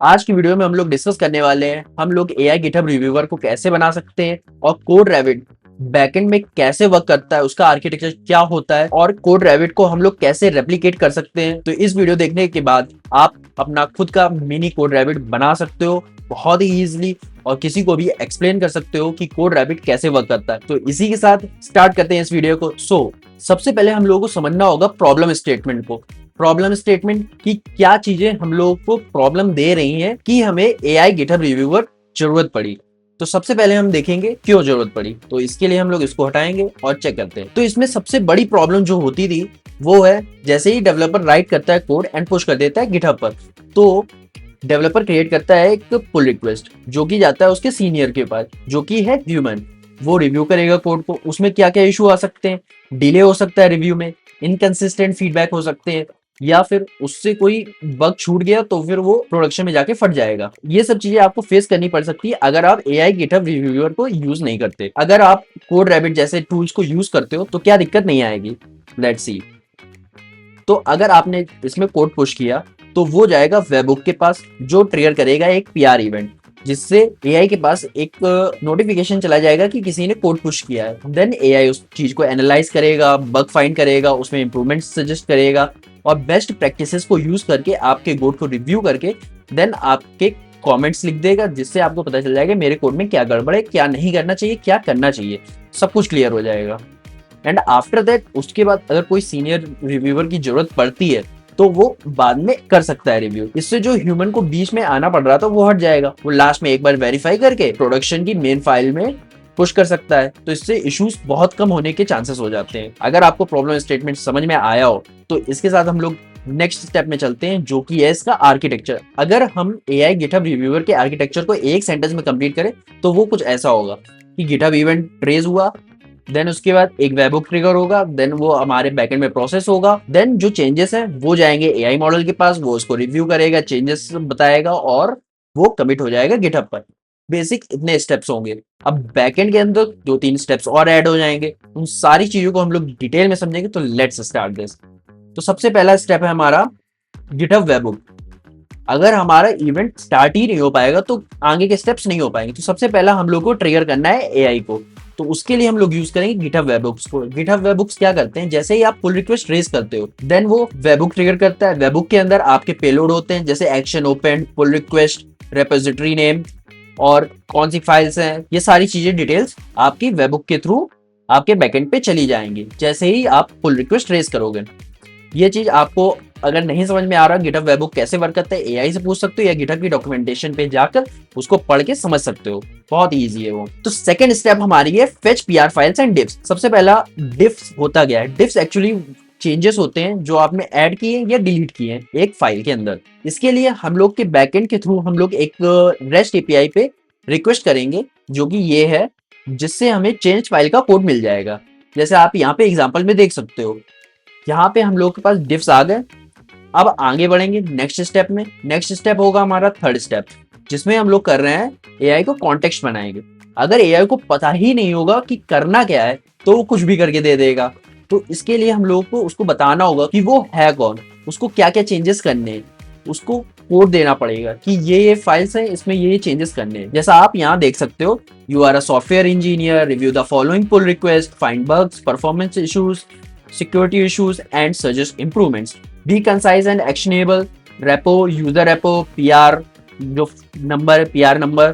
आज की वीडियो में हम लोग डिस्कस करने वाले हैं हम लोग एआई गिटहब रिव्यूअर को कैसे बना सकते हैं और कोड रैबिट बैकएंड में कैसे वर्क करता है, उसका आर्किटेक्चर क्या होता है और कोड रैबिट को हम लोग कैसे रेप्लिकेट कर सकते हैं। तो इस वीडियो देखने के बाद आप अपना खुद का मिनी कोड रैबिट बना सकते हो बहुत ही इजीली और किसी को भी एक्सप्लेन कर सकते हो कि कोड रैबिट कैसे वर्क करता है। तो इसी के साथ स्टार्ट करते हैं इस वीडियो को। सबसे पहले हम लोगों को समझना होगा प्रॉब्लम स्टेटमेंट को। प्रॉब्लम स्टेटमेंट की क्या चीजें हम लोगों को प्रॉब्लम दे रही हैं कि हमें एआई गिटहब रिव्यूअर जरूरत पड़ी। तो सबसे पहले हम देखेंगे क्यों जरूरत पड़ी। तो इसके लिए हम लोग इसको हटाएंगे और चेक करते हैं। तो इसमें सबसे बड़ी प्रॉब्लम जो होती थी वो है जैसे ही डेवलपर राइट करता है कोड एंड पुश कर देता है गिटहब पर, तो डेवलपर क्रिएट करता है एक पुल रिक्वेस्ट जो कि जाता है उसके सीनियर के पास जो कि है ह्यूमन। वो रिव्यू करेगा कोड को। उसमें क्या क्या इशू आ सकते हैं, डिले हो सकता है रिव्यू में, इनकंसिस्टेंट फीडबैक हो सकते हैं या फिर उससे कोई बग छूट गया तो फिर वो प्रोडक्शन में जाके फट जाएगा। ये सब चीजें आपको फेस करनी पड़ सकती है अगर आप एआई गिटहब रिव्यूअर को यूज नहीं करते। अगर आप कोड रैबिट जैसे टूल्स को यूज करते हो तो क्या दिक्कत नहीं आएगी, लेट्स सी। तो अगर आपने इसमें कोड पुश किया तो वो जाएगा वेबहुक के पास जो ट्रिगर करेगा एक पीआर इवेंट, जिससे एआई के पास एक नोटिफिकेशन चला जाएगा कि किसी ने कोड पुश किया है। देन एआई उस चीज को एनालाइज करेगा, बग फाइंड करेगा, उसमें इंप्रूवमेंट सजेस्ट करेगा और बेस्ट प्रैक्टिसेस को यूज करके आपके कोड को रिव्यू करके देन आपके कमेंट्स लिख देगा, जिससे आपको पता चल जाएगा मेरे कोड में क्या गड़बड़ है, क्या नहीं करना चाहिए, क्या करना चाहिए, सब कुछ क्लियर हो जाएगा। एंड आफ्टर दैट उसके बाद अगर कोई सीनियर रिव्यूअर की जरूरत पड़ती है तो वो बाद में कर सकता है रिव्यू। इससे जो ह्यूमन को बीच में आना पड़ रहा था वो हट जाएगा। वो लास्ट में एक बार वेरीफाई करके प्रोडक्शन की मेन फाइल में पुश कर सकता है। तो इससे इश्यूज बहुत कम होने के चांसेस हो जाते हैं। अगर आपको प्रॉब्लम स्टेटमेंट समझ में आया हो तो इसके साथ हम लोग नेक्स्ट स्टेप में चलते हैं जो कि है इसका आर्किटेक्चर। अगर हम एआई गिटहब रिव्यूअर के आर्किटेक्चर को एक सेंटेंस में कंप्लीट करें तो वो कुछ ऐसा होगा कि गिटहब इवेंट रेज हुआ, देन उसके बाद एक वेबहुक ट्रिगर होगा, देन वो हमारे बैकएंड में प्रोसेस होगा, देन जो चेंजेस हैं वो जाएंगे एआई मॉडल के पास, वो उसको रिव्यू करेगा, चेंजेस बताएगा और वो कमिट हो जाएगा गिटहब पर। बेसिक इतने स्टेप्स होंगे। अब बैकएंड के अंदर 2-3 स्टेप्स और ऐड हो जाएंगे। उन सारी चीजों को हम लोग डिटेल में समझेंगे। तो लेट्स स्टार्ट दिस। तो सबसे पहला स्टेप है हमारा गिटहब वेबहुक। अगर हमारा इवेंट स्टार्ट ही नहीं हो पाएगा तो आगे के स्टेप्स नहीं हो पाएंगे। तो सबसे पहला हम लोग को ट्रिगर करना है एआई को। तो उसके लिए हम लोग यूज करेंगे गिटहब वेबहुक्स को। गिटहब वेबहुक्स क्या करते हैं, जैसे ही आप पुल रिक्वेस्ट रेज करते हो देन वो वेबहुक ट्रिगर करता है। वेबहुक के अंदर आपके पेलोड होते हैं जैसे action open, pull request, repository name और कौन सी फाइल्स हैं। ये सारी चीजें डिटेल्स आपकी वेबहुक के थ्रू आपके बैकएंड पे चली जाएंगी जैसे ही आप पुल रिक्वेस्ट रेज करोगे। ये चीज आपको अगर नहीं समझ में आ रहा गिटहब वेबहुक कैसे वर्क करता है, एआई से पूछ सकते हो या गिटहब की डॉक्यूमेंटेशन पे जाकर उसको पढ़ के समझ सकते हो। बहुत इजी है वो। तो सेकंड स्टेप हमारी है fetch PR files and diffs. सबसे पहला डिफ्स होता गया है। डिफ्स एक्चुअली चेंजेस होते हैं जो आपने ऐड किए या डिलीट किए हैं एक फाइल के अंदर। इसके लिए हम लोग के बैकएंड के थ्रू हम लोग एक रेस्ट एपीआई पे रिक्वेस्ट करेंगे जो कि ये है, जिससे हमें चेंज फाइल का कोड मिल जाएगा। जैसे आप यहाँ पे एग्जाम्पल में देख सकते हो, यहाँ पे हम लोग के पास डिफ्स आ गए। अब आगे बढ़ेंगे नेक्स्ट स्टेप में। नेक्स्ट स्टेप होगा हमारा थर्ड स्टेप, जिसमें हम लोग कर रहे हैं एआई को कॉन्टेक्स्ट बनाएंगे। अगर एआई को पता ही नहीं होगा कि करना क्या है तो वो कुछ भी करके दे देगा। तो इसके लिए हम लोग को उसको बताना होगा कि वो है कौन, उसको क्या क्या चेंजेस करने हैं, उसको कोड देना पड़ेगा कि ये फाइल्स है, इसमें ये चेंजेस करने हैं। जैसा आप यहाँ देख सकते हो, you are a software engineer, review the following pull request, find bugs, performance issues, security issues and suggest improvements. Be concise and actionable. Repo, user repo, PR जो number, PR number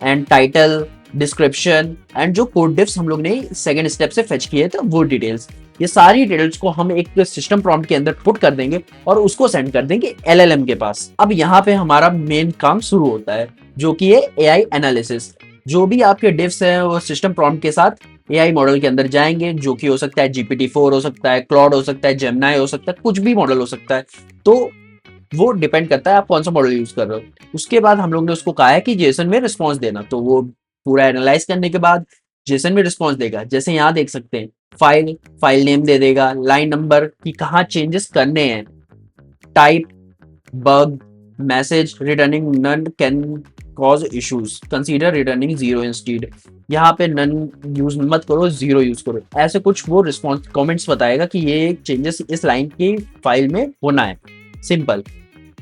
and title, description and जो code diffs हम लोग ने second step से fetch किए थे वो details. ये सारी डिटेल्स को हम एक सिस्टम प्रॉम्प्ट के अंदर पुट कर देंगे और उसको सेंड कर देंगे एलएलएम के पास। अब यहाँ पे हमारा मेन काम शुरू होता है जो कि है एआई एनालिसिस। जो भी आपके डिफ्स हैं वो सिस्टम प्रॉम्प्ट के साथ एआई मॉडल के अंदर जाएंगे, जो कि हो सकता है GPT-4 हो सकता है, क्लॉड हो सकता है, जेमिनी हो सकता है, कुछ भी मॉडल हो सकता है। तो वो डिपेंड करता है आप कौन सा मॉडल यूज कर रहे हो। उसके बाद हम लोग ने उसको कहा है कि जेसन में रिस्पॉन्स देना, तो वो पूरा एनालाइज करने के बाद जेसन में रिस्पॉन्स देगा। जैसे यहाँ देख सकते हैं, फाइल नेम दे देगा, लाइन नंबर की कहाँ चेंजेस करने हैं, type, bug, message, returning none can cause issues, consider returning 0 instead. यहाँ पे नन यूज मत करो, 0 यूज करो। ऐसे कुछ वो रिस्पॉन्स कमेंट्स बताएगा कि ये चेंजेस इस लाइन की फाइल में होना है। सिंपल।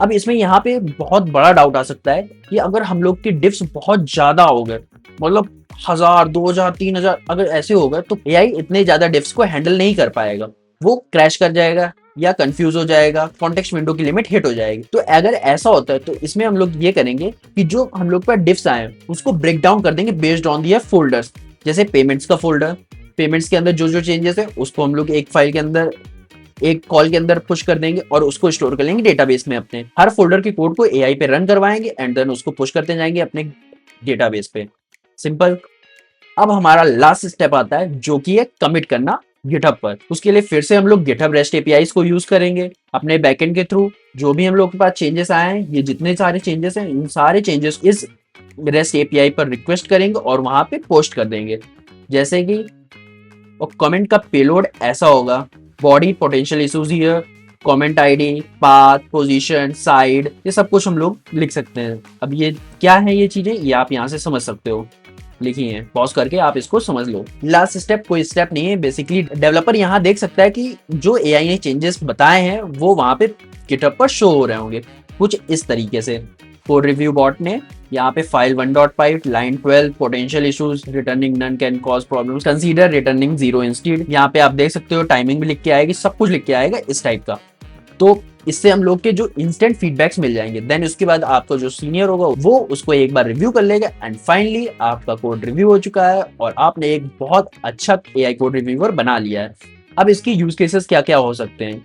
अब इसमें यहाँ पे बहुत बड़ा डाउट आ सकता है कि अगर हम लोग की डिफ्स बहुत ज्यादा हो गए, मतलब 1000, 2000, 3000 अगर ऐसे हो गए, तो एआई इतने ज्यादा डिफ्स को हैंडल नहीं कर पाएगा, वो क्रैश कर जाएगा या कंफ्यूज हो जाएगा, कॉन्टेक्स्ट विंडो की लिमिट हिट हो जाएगी। तो अगर ऐसा होता है तो इसमें हम लोग ये करेंगे कि जो हम लोग पर डिफ्स आए उसको ब्रेक डाउन कर देंगे बेस्ड ऑन दियर फोल्डर्स। जैसे पेमेंट्स का फोल्डर, पेमेंट्स के अंदर जो जो चेंजेस है उसको हम लोग एक फाइल के अंदर, एक कॉल के अंदर पुश कर देंगे और उसको स्टोर कर लेंगे डेटाबेस में। अपने हर फोल्डर के कोड को एआई पे रन करवाएंगे एंड देन उसको पुश करते जाएंगे अपने डेटाबेस पे। सिंपल। अब हमारा लास्ट स्टेप आता है जो कि है कमिट करना गिटहब पर। उसके लिए फिर से हम लोग गिटहब रेस्ट एपीआईज को यूज करेंगे अपने बैकएंड के थ्रू। जो भी हम लोग के पास चेंजेस आए हैं, ये जितने सारे चेंजेस हैं, इन सारे चेंजेस इस रेस्ट एपीआई पर रिक्वेस्ट करेंगे और वहां पे पोस्ट कर देंगे। जैसे कि और कमेंट का पेलोड ऐसा होगा, body potential issues here, comment ID, path, position, side, ये सब कुछ हम लोग लिख सकते हैं। अब ये क्या है, ये चीजें ये आप यहाँ से समझ सकते हो, लिखी है, पॉज करके आप इसको समझ लो। लास्ट स्टेप कोई स्टेप नहीं है, बेसिकली डेवलपर यहाँ देख सकता है कि जो एआई ने चेंजेस बताए हैं वो वहां पे गिटहब पर शो हो रहे होंगे कुछ इस तरीके से। कोड रिव्यू बॉट ने यहाँ पे file 1.5 line 12 potential issues returning none can cause problems consider returning 0 instead. यहाँ पे आप देख सकते हो टाइमिंग भी लिख के आएगी, सब कुछ लिख के आएगा इस टाइप का। तो इससे हम लोग के जो इंस्टेंट फीडबैक्स मिल जाएंगे। देन उसके बाद आपका जो सीनियर होगा वो उसको एक बार रिव्यू कर लेगा एंड फाइनली आपका कोड रिव्यू हो चुका है और आपने एक बहुत अच्छा एआई कोड रिव्यूअर बना लिया है। अब इसकी यूज केसेस क्या क्या हो सकते हैं।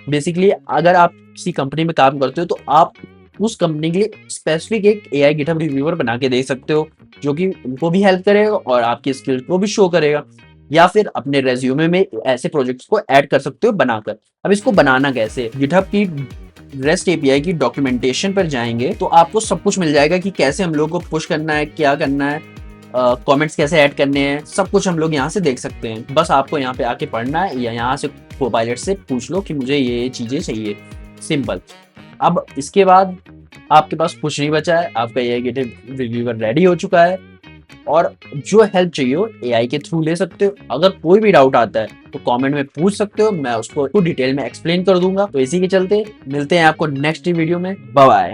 बेसिकली अगर आप किसी कंपनी में काम करते हो तो आप उस कंपनी के लिए स्पेसिफिक एक एआई गिटहब रिव्यूअर बना के दे सकते हो जो कि उनको भी हेल्प करेगा और आपकी स्किल्स को भी शो करेगा। या फिर अपने रेज्यूमे में ऐसे प्रोजेक्ट्स को ऐड कर सकते हो बनाकर। अब इसको बनाना कैसे, गिटहब की रेस्ट एपीआई की डॉक्यूमेंटेशन पर जाएंगे तो आपको सब कुछ मिल जाएगा कि कैसे हम लोग को पुश करना है, क्या करना है, कमेंट्स कैसे ऐड करने हैं, सब कुछ हम लोग यहाँ से देख सकते हैं। बस आपको यहाँ पे आके पढ़ना है या यहाँ से कोपायलट से पूछ लो कि मुझे ये चीजें चाहिए, सिंपल। अब इसके बाद आपके पास कुछ नहीं बचा है, आपका एआई गिटहब रिव्यूअर रेडी हो चुका है और जो हेल्प चाहिए हो एआई के थ्रू ले सकते हो। अगर कोई भी डाउट आता है तो कमेंट में पूछ सकते हो, मैं उसको डिटेल में एक्सप्लेन कर दूंगा। तो इसी के चलते मिलते हैं आपको नेक्स्ट वीडियो में। Bye bye.